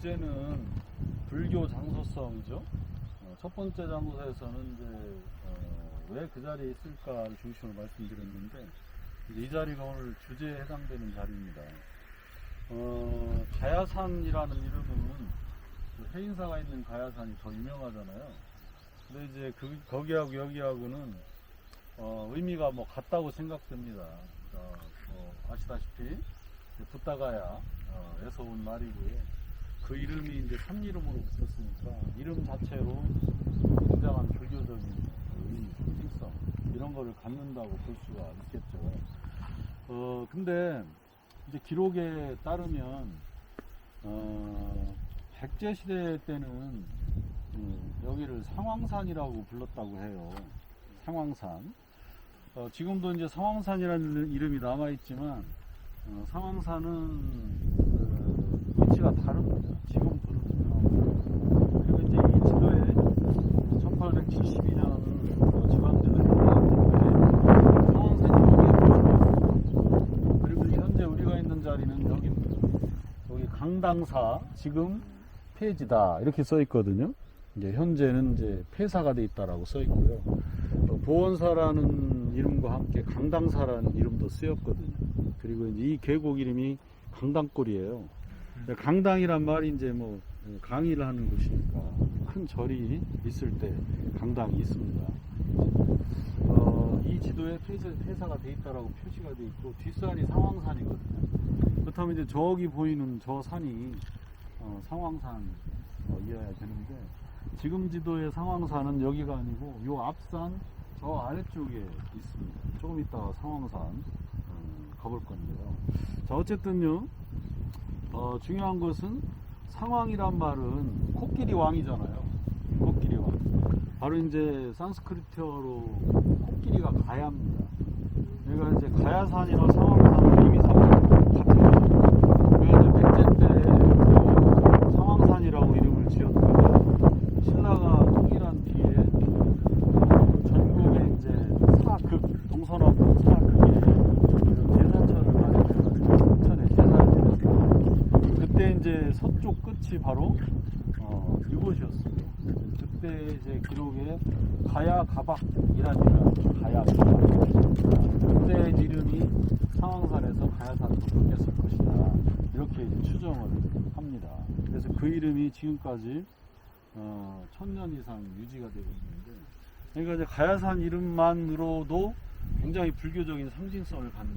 주제는 불교 장소성이죠. 첫 번째 장소에서는 이제 왜 그 자리에 있을까를 중심으로 말씀드렸는데, 이제 이 자리가 오늘 주제에 해당되는 자리입니다. 가야산이라는 이름은 그 해인사가 있는 가야산이 더 유명하잖아요. 근데 이제 거기하고 여기하고는 의미가 뭐 같다고 생각됩니다. 아시다시피 붓다가야에서 온 말이고요. 그 이름이 이제 산 이름으로 붙었으니까 이름 자체로 굉장한 불교적인 의미, 특성 이런 거를 갖는다고 볼 수가 있겠죠. 근데 이제 기록에 따르면 백제 시대 때는 여기를 상황산이라고 불렀다고 해요. 상황산. 지금도 이제 상황산이라는 이름이 남아있지만 상황산은 위치가 다릅니다. 지금 부르는. 그리고 이제 이 지도에 1872년 지방지도에 상황산이 여기에 보입니다. 그리고 현재 우리가 있는 자리는 여기입니다. 여기 강당사 지금 폐지다 이렇게 써 있거든요. 이제 현재는 이제 폐사가 돼 있다라고 써 있고요. 보원사라는 이름과 함께 강당사라는 이름도 쓰였거든요. 그리고 이제 이 계곡 이름이 강당골이에요. 강당이란 말이 이제 뭐 강의를 하는 곳이니까 큰 절이 있을 때 강당이 있습니다. 이 지도에 폐사가 돼 있다라고 표시가 돼 있고 뒷산이 상황산이거든요. 그렇다면 이제 저기 보이는 저 산이 상황산이어야 되는데 지금 지도의 상황산은 여기가 아니고 요 앞산 저 아래쪽에 있습니다. 조금 이따가 상황산 가볼 건데요. 자, 어쨌든요. 중요한 것은 상황이란 말은 코끼리 왕이잖아요. 코끼리 왕. 바로 이제 산스크리트어로 코끼리가 가야입니다. 그러니까 이제 가야산이나 상황산은 의미상으로 같은 거죠. 그래서 백제 때 상황산이라고 이름을 지었다가 신라가 통일한 뒤에 전국에 이제 사극, 동서남북 사극에 제사처를 마련해서 인천에 제사를 드렸어요. 그때 이제 서쪽 끝이 바로 이곳이었어요. 그때 이제 기록에 가야가박이라는 이름이 가야가박. 그때 이름이 상황산에서 가야산으로 바뀌었을 것이다. 이렇게 이제 추정을 합니다. 그래서 그 이름이 지금까지 1000년 이상 유지가 되고 있는데, 그러니까 이제 가야산 이름만으로도 굉장히 불교적인 상징성을 갖는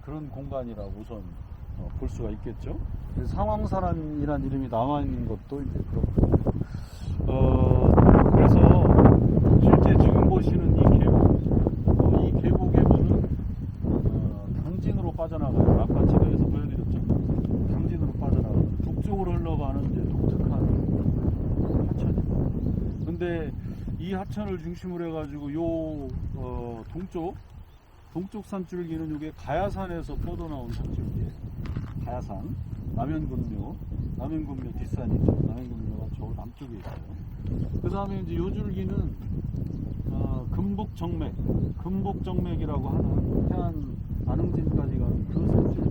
그런 공간이라고 우선 볼 수가 있겠죠. 상황산이라는 이름이 남아있는 것도 이제 그렇고, 그래서 실제 지금 보시는 이 계곡의 문은 당진으로 빠져나가요. 아까 지도에서 보여드렸죠. 당진으로 빠져나가요. 북쪽으로 흘러가는 이제 독특한 하천입니다. 근데 이 하천을 중심으로 해가지고 요 동쪽 산줄기는 이게 가야산에서 뻗어나온 산줄기예요. 가야산, 남현군묘 뒷산이죠. 남현군묘가 저 남쪽에 있어요. 그 다음에 이제 요 줄기는 금복정맥이라고 하는 태안 안흥진까지 가는 그 산줄기.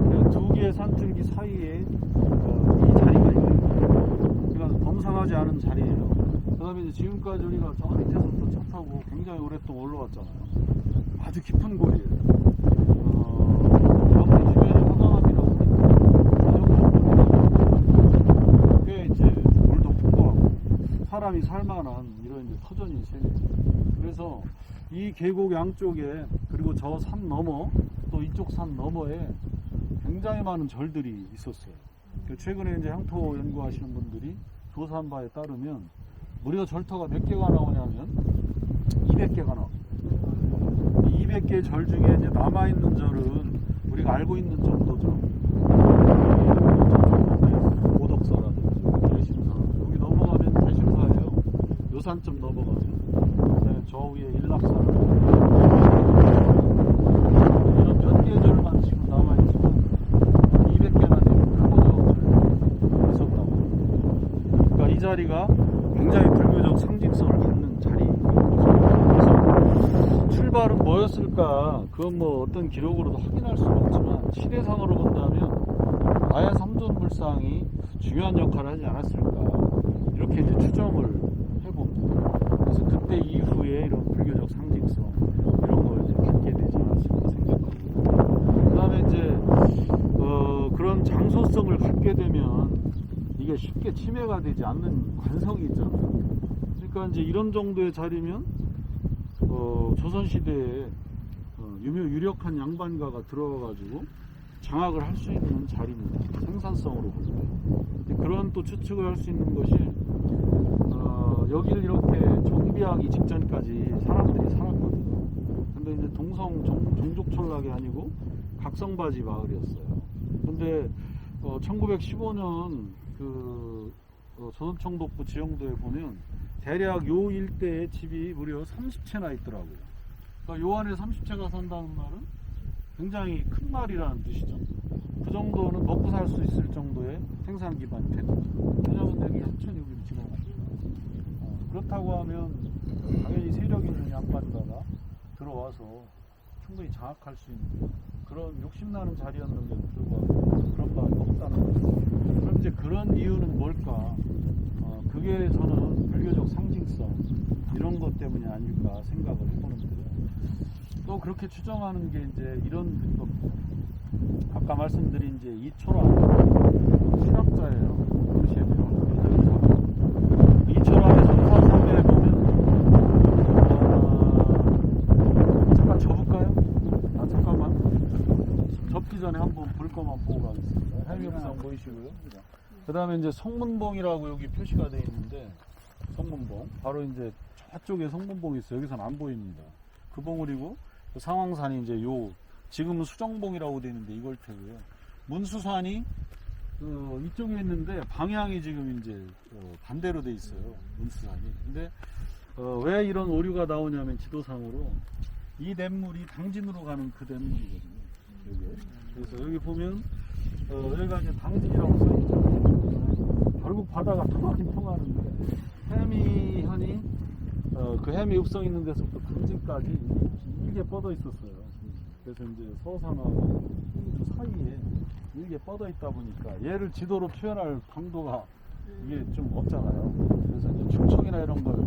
이게 두 개의 산줄기 사이에 이 자리가 있는 거예요. 그러니까 범상하지 않은 자리예요. 그 다음에 이제 지금까지 우리가 저 밑에서부터 차 타고 굉장히 오랫동안 올라왔잖아요. 아주 깊은 골이에요. 여기 주변에 화강암이라고 있는데 꽤 이제 물도 풍부하고 사람이 살만한 이런 이제 터전인 셈이에요. 그래서 이 계곡 양쪽에 그리고 저 산 너머 또 이쪽 산 너머에 굉장히 많은 절들이 있었어요. 최근에 이제 향토 연구하시는 분들이 조사한 바에 따르면 우리가 절터가 몇 개가 나오냐면 200개가 나옵니다. 200개 절 중에 이제 남아있는 절은 우리가 알고 있는 정도죠. 오덕사라든지 대심사. 여기 넘어가면 대심사예요. 요산점 넘어가면. 그다음에 저 위에 일락사라든지. 이런 몇 개 절만 지금 남아있지만 200개나 되는 크고적 절이 있었다고. 그러니까 이 자리가 굉장히 불교적 상징성을 갖는 자리입니다. 출발은 뭐였을까? 그건 뭐 어떤 기록으로도 확인할 수는 없지만 시대상으로 본다면 나의 삼존불상이 중요한 역할을 하지 않았을까 이렇게 이제 추정을 해봅니다. 그래서 그때 이후에 이런 불교적 상징성 이런 걸 이제 갖게 되지 않았을까 생각하고 그 다음에 이제 그런 장소성을 갖게 되면 이게 쉽게 침해가 되지 않는 관성이 있잖아요. 그러니까 이제 이런 정도의 자리면 조선시대에 유력한 양반가가 들어가가지고 장악을 할 수 있는 자리입니다. 생산성으로 볼 때. 그런 또 추측을 할 수 있는 것이 여기를 이렇게 정비하기 직전까지 사람들이 살았거든요. 근데 이제 동성 종족촌락이 아니고 각성바지 마을이었어요. 근데 1915년 그 조선총독부 지형도에 보면 대략 요 일대의 집이 무려 30채나 있더라고요. 그러니까 요 안에 30채가 산다는 말은 굉장히 큰 말이라는 뜻이죠. 그 정도는 먹고 살 수 있을 정도의 생산 기반이 되는 거죠. 왜냐하면 여기 하천이 여기로 지나가니까. 그렇다고 하면 당연히 세력 있는 양반가가 들어와서 충분히 장악할 수 있는 그런 욕심나는 자리였는데도 불구하고 그런 바가 없다는 거죠. 그럼 이제 그런 이유는 뭘까? 그게 저는 불교적 상징성 이런 것 때문이 아닐까 생각을 해보는데요. 또 그렇게 추정하는 게 이제 이런 근거입니다. 아까 말씀드린 이제 이초란 실학자예요. 이초란의 성사삼매에 보면 잠깐 접을까요? 잠깐만 접기 전에 한번 볼 것만 보고 가겠습니다. 해미업상 보이시고요. 그 다음에 이제 성문봉이라고 여기 표시가 되어 있는데 성문봉 바로 이제 저쪽에 성문봉이 있어요. 여기서는 안 보입니다. 그 봉우리고 상황산이 이제 지금은 수정봉이라고 되어 있는데 이걸 테고요. 문수산이 이쪽에 있는데 방향이 지금 이제 반대로 돼 있어요. 문수산이. 근데 왜 이런 오류가 나오냐면 지도상으로 이 냇물이 당진으로 가는 그 냇물이거든요. 여기. 그래서 여기 보면 여기가 이제 당진이라고 써 있잖아요. 결국 바다가 통하긴 통하는데 해미현이 그 해미 읍성 있는 데서부터 당진까지 길게 뻗어 있었어요. 그래서 이제 서산하고 그 사이에 길게 뻗어 있다 보니까 얘를 지도로 표현할 방도가 이게 좀 없잖아요. 그래서 이제 충청이나 이런 걸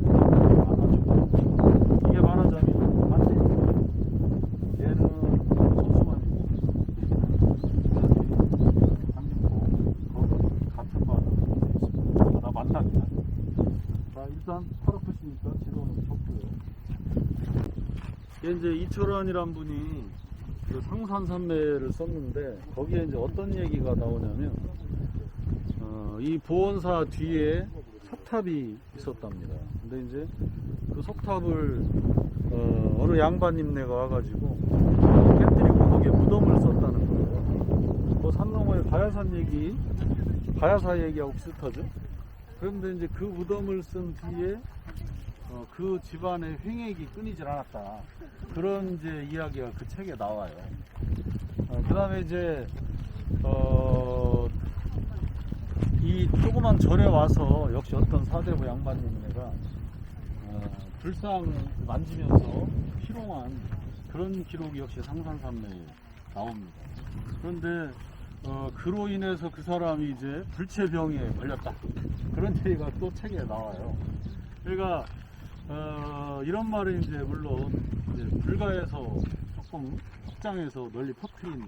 이게 말하자면 반대. 얘는 소수만이고 당진포 같은 바다로 되어 있습니다. 바다 만납니다. 자, 일단 팔 아프시니까 지도는 쳤고요. 이제 이철환이란 분이 그 상산산매를 썼는데 거기에 이제 어떤 얘기가 나오냐면 이 보원사 뒤에 석탑이 있었답니다. 근데 이제 그 석탑을 어느 양반님네가 와가지고 깨뜨리고 거기에 무덤을 썼다는 거예요. 그 산 너머에 가야사 얘기하고 비슷하죠. 그런데 이제 그 무덤을 쓴 뒤에 그 집안의 횡액이 끊이질 않았다. 그런 이제 이야기가 그 책에 나와요. 그 다음에 이제, 이 조그만 절에 와서 역시 어떤 사대부 양반님네가, 불상 만지면서 피롱한 그런 기록이 역시 상산산매에 나옵니다. 그런데, 그로 인해서 그 사람이 이제 불체병에 걸렸다. 그런 얘기가 또 책에 나와요. 그러니까, 이런 말은 이제 물론 이제 불가에서 조금 확장해서 널리 퍼뜨린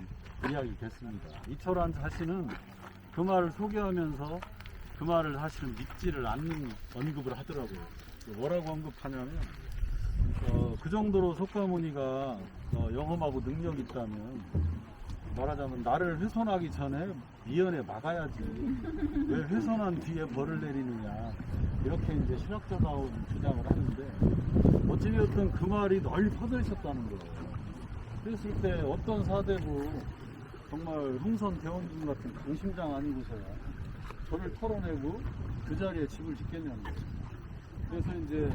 이야기겠습니다. 이철환 자신은 그 말을 소개하면서 그 말을 사실은 믿지를 않는 언급을 하더라고요. 뭐라고 언급하냐면 그 정도로 석가모니가 영험하고 능력이 있다면 말하자면 나를 훼손하기 전에 미연에 막아야지 왜 훼손한 뒤에 벌을 내리느냐 이렇게 이제 실학자다운 주장을 하는데 어찌되었든 그 말이 널리 퍼져 있었다는 거예요. 그랬을 때 어떤 사대부 정말 흥선 대원군 같은 강심장 아니고서야 저를 털어내고 그 자리에 집을 짓겠냐는 거죠. 그래서 이제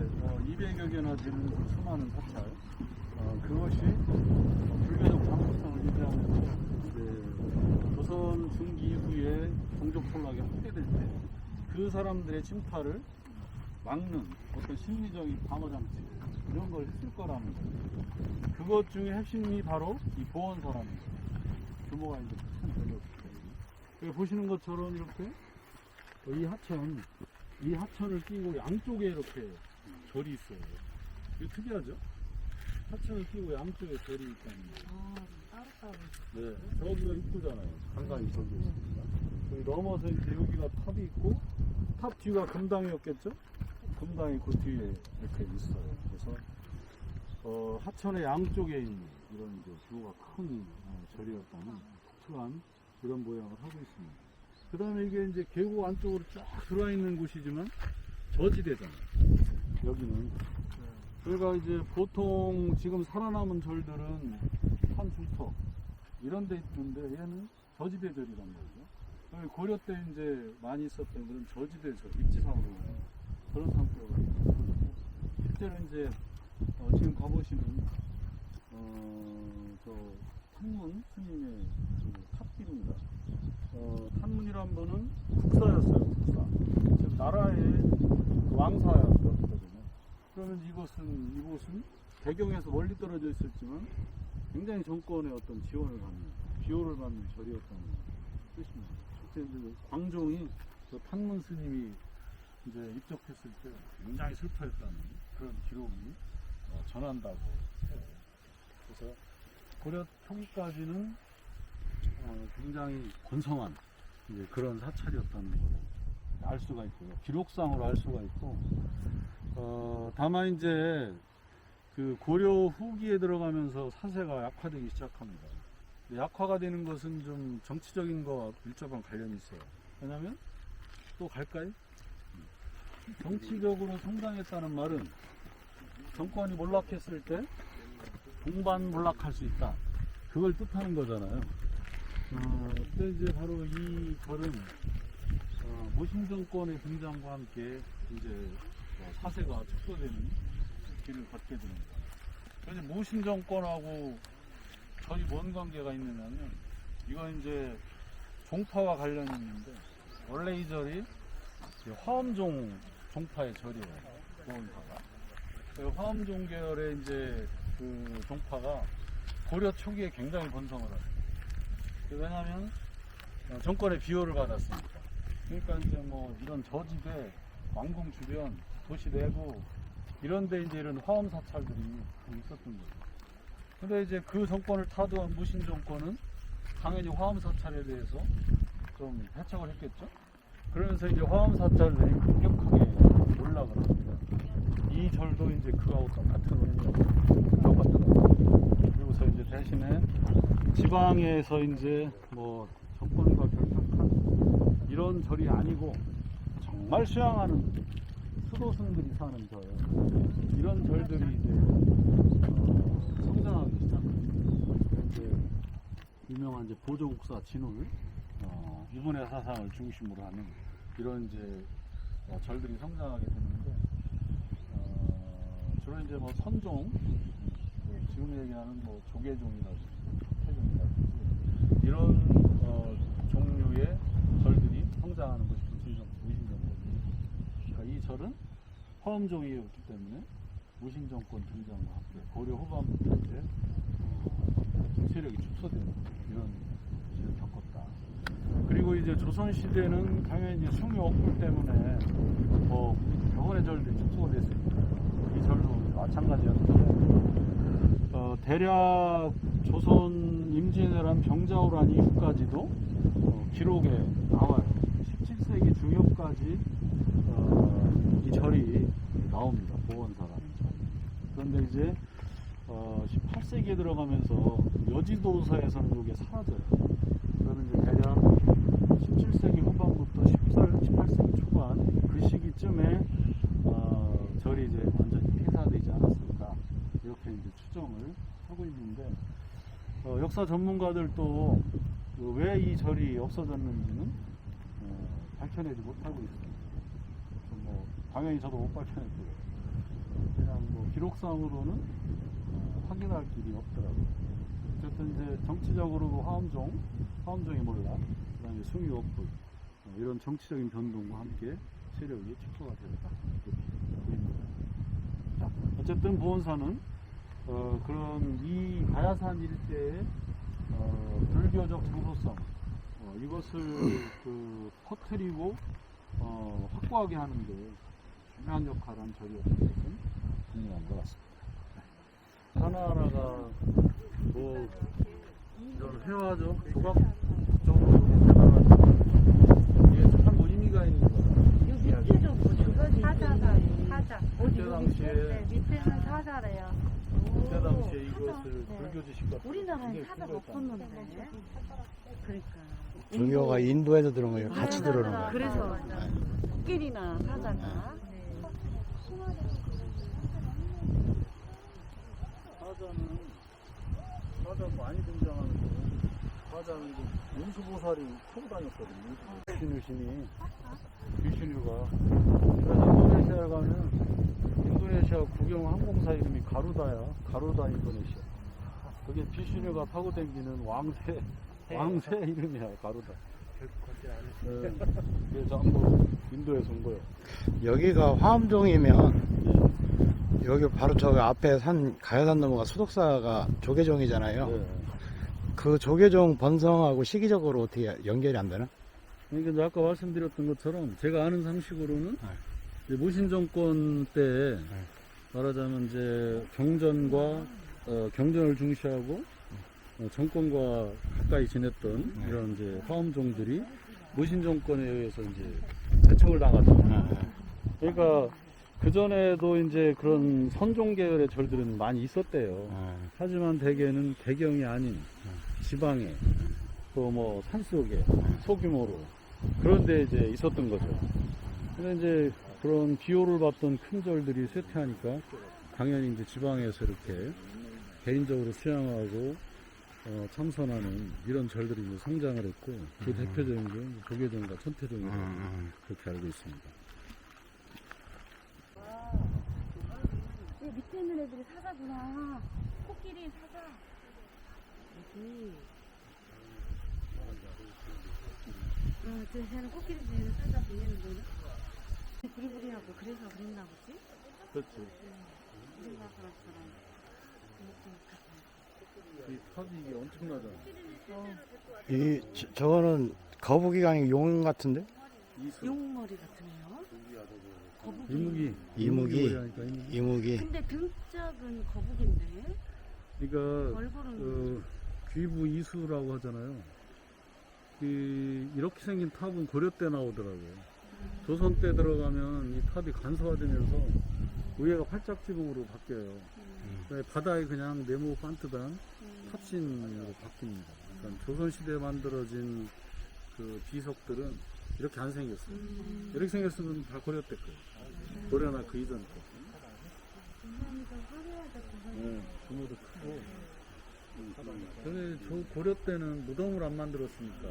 200여 개나 되는 그 수많은 사찰 그것이 불교적 장소성을 유지하면서 조선 중기 이후에 종족 폭락이 확대될 때 그 사람들의 침탈을 막는 어떤 심리적인 방어장치 이런 걸 했을 거라는 거예요. 그것 중에 핵심이 바로 이 보원사라는 거예요. 규모가 이제 큰 별로 여기 보시는 것처럼 이렇게 이 하천을 끼고 양쪽에 이렇게 절이 있어요. 이거 특이하죠? 하천을 끼고 양쪽에 절이 있다는 거예요. 따로따로. 네, 저기가 입구잖아요. 간간히 저기 있습니다. 여기 넘어서 이제 여기가 탑이 있고, 탑 뒤가 금당이었겠죠? 금당이 그 뒤에 이렇게 있어요. 그래서 하천의 양쪽에 있는 이런 이제 규모가 큰 절이었다는 독특한 이런 모양을 하고 있습니다. 그 다음에 이게 이제 계곡 안쪽으로 쫙 들어와 있는 곳이지만 저지대잖아요. 여기는. 그러니까 이제 보통 지금 살아남은 절들은 산중턱 이런 데 있는데 얘는 저지대 절이란 말이죠. 고려 때 이제 많이 있었던 그런 저지대 절, 입지상으로 그런 상태로 실제로 이제 지금 가보시는 저 탄문 스님의 그 탑기입니다. 탄문이란 분은 국사였어요. 국사. 지금 나라의 왕사였거든요. 그러면 이곳은 배경에서 멀리 떨어져 있었지만 굉장히 정권의 어떤 지원을 받는, 비호를 받는 절이었다는 뜻입니다. 실제 이제 광종이 그 탄문 스님이 이제 입적했을 때 굉장히 슬퍼했다는 그런 기록이 전한다고 해요. 그래서 고려 초기까지는 굉장히 번성한 이제 그런 사찰이었다는 걸 알 수가 있고요. 기록상으로 알 수가 있고, 다만 이제 그 고려 후기에 들어가면서 사세가 약화되기 시작합니다. 약화가 되는 것은 좀 정치적인 거와 밀접한 관련이 있어요. 왜냐면 또 갈까요? 정치적으로 성장했다는 말은 정권이 몰락했을 때 동반 몰락할 수 있다. 그걸 뜻하는 거잖아요. 근데 이제 바로 이 절은 모신 정권의 등장과 함께 이제 사세가 축소되는 길을 걷게 됩니다. 그래서 모신 정권하고 절이 뭔 관계가 있느냐면 이건 이제 종파와 관련이 있는데 원래 이 절이 화엄종 종파의 절이에요. 보원사가. 화엄종 계열의 이제 그 종파가 고려 초기에 굉장히 번성을 하죠. 왜냐하면 정권의 비호를 받았으니까. 그러니까 이제 뭐 이런 저지대, 왕궁 주변, 도시 내부 이런 데 이제 이런 화엄 사찰들이 있었던 거죠. 근데 이제 그 정권을 타도한 무신 정권은 당연히 화엄 사찰에 대해서 좀 해촉을 했겠죠. 그러면서 이제 화엄 사찰들이 급격하게 올라가게 합니다. 이 절도 이제 그하고 똑같은 원리가 똑같더라고요. 그리고서 이제 대신에 지방에서 이제 뭐 정권과 결탁한 이런 절이 아니고 정말 수양하는 수도승들이 사는 절, 이런 절들이 이제 성장하기 시작합니다. 이제 유명한 이제 보조국사 진울, 이분의 사상을 중심으로 하는 이런 이제 절들이 성장하게 되는데, 주로 이제 뭐 선종, 지금 얘기하는 뭐 조계종이라든지 태종이라든지 이런 종류의 절들이 성장하는 것이 무신정권입니다. 그러니까 이 절은 화엄종이었기 때문에 무신정권 등장과 함께 고려 후반부터 이제 세력이 축소되는 이런 시기를 겪었다. 그리고 이제 조선시대는 당연히 이제 숭유 억불 때문에 뭐 병원의 절들이 축소가 됐으니까 이 절도 마찬가지였는데, 대략 조선 임진왜란 병자호란 이후까지도 기록에 나와요. 17세기 중엽까지 이 절이 나옵니다. 보원사라는 절. 그런데 이제 18세기에 들어가면서 여지도서에서는 이게 사라져요. 그러면 이제 대략 17세기 후반부터 18세기 초반 그 시기쯤에 절이 이제 완전히 폐사되지 않았을까 이렇게 이제 추정을 하고 있는데, 역사 전문가들도 왜 이 절이 없어졌는지는 밝혀내지 못하고 있습니다. 뭐 당연히 저도 못 밝혀냈고요. 그냥 뭐 기록상으로는 확인할 길이 없더라고요. 어쨌든 이제 정치적으로 화엄종이 몰락, 그다음에 숭유 억불 이런 정치적인 변동과 함께 세력이 축소가 되었다 이렇게 보입니다. 자, 어쨌든 보원사는 그런 이 가야산 일대의 불교적 장소성, 이것을 퍼뜨리고 확고하게 하는데 중요한 역할을 한 절이 어떤 것은 분명한 것 같습니다. 하나하나가 뭐 이런 회화적 조각적으로 이게 참 의미가 있는 거예요. 밑에도 뭐 저거지. 사자. 그때 당시에 네, 밑에는 사자래요. 그때 당시에 이것을 네. 불교 지식 같은 우리나라는 사자 못 걷는데. 그러니까. 불교가 인도에서 들어온 거예요. 같이 아, 들어오는 거예요. 그래서 코끼리나 사자가. 사자는 많이 등장하는데 사자는 문수보살이 타고 다녔거든요. 비슈누신이 비슈누가 그래서 인도네시아에 가면 인도네시아 국영 항공사 이름이 가루다야. 가루다 인도네시아. 그게 비슈누가 타고 다니는 왕새 이름이야. 가루다. 네. 그래서 한번 인도에서 온 거예요. 여기가 화엄종이면 여기 바로 저 앞에 산 가야산 넘어가 수덕사가 조계종이잖아요. 네. 그 조계종 번성하고 시기적으로 어떻게 연결이 안 되나? 그러니까 이제 아까 말씀드렸던 것처럼 제가 아는 상식으로는 이제 모신 정권 때 말하자면 이제 경전을 중시하고 정권과 가까이 지냈던 이런 이제 화엄종들이 모신 정권에 의해서 이제 대척을 당하죠. 그러니까 그 전에도 이제 그런 선종 계열의 절들은 많이 있었대요. 하지만 대개는 대경이 아닌 지방에 또 뭐 산속에 소규모로 그런데 이제 있었던 거죠. 근데 이제 그런 기호를 받던 큰 절들이 쇠퇴하니까 당연히 이제 지방에서 이렇게 개인적으로 수양하고 참선하는 이런 절들이 이제 성장을 했고 그 대표적인 게 조계종과 천태종이라고 그렇게 알고 있습니다. 밑에 있는 애들이 사자구나. 코끼리 사자. 여기. 쟤는 코끼리 쟤는 사자 얘는 뭐냐? 부리부리하고 그래서 그랬나 보지? 그렇지. 우리가 그렇잖아. 이 탑이 이게 엄청나잖아. 저거는 거북이가 아니고 용 같은데? 용머리 같으네요. 거북이. 이무기. 이무기. 근데 등짝은 거북인데. 그러니까 얼굴은 귀부 이수라고 하잖아요. 이렇게 생긴 탑은 고려 때 나오더라고요. 조선 때 들어가면 이 탑이 간소화되면서 위에가 활짝지붕으로 바뀌어요. 바다에 그냥 네모 반듯한 탑신으로 바뀝니다. 그러니까 조선시대에 만들어진 그 비석들은 이렇게 안 생겼어요. 이렇게 생겼으면 다 고려 때 거예요. 고려나 그 이전 거. 규모도 크고. 근데 저 고려 때는 무덤을 안 만들었으니까.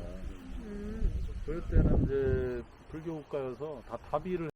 고려 때는 이제 불교 국가여서 다 다비를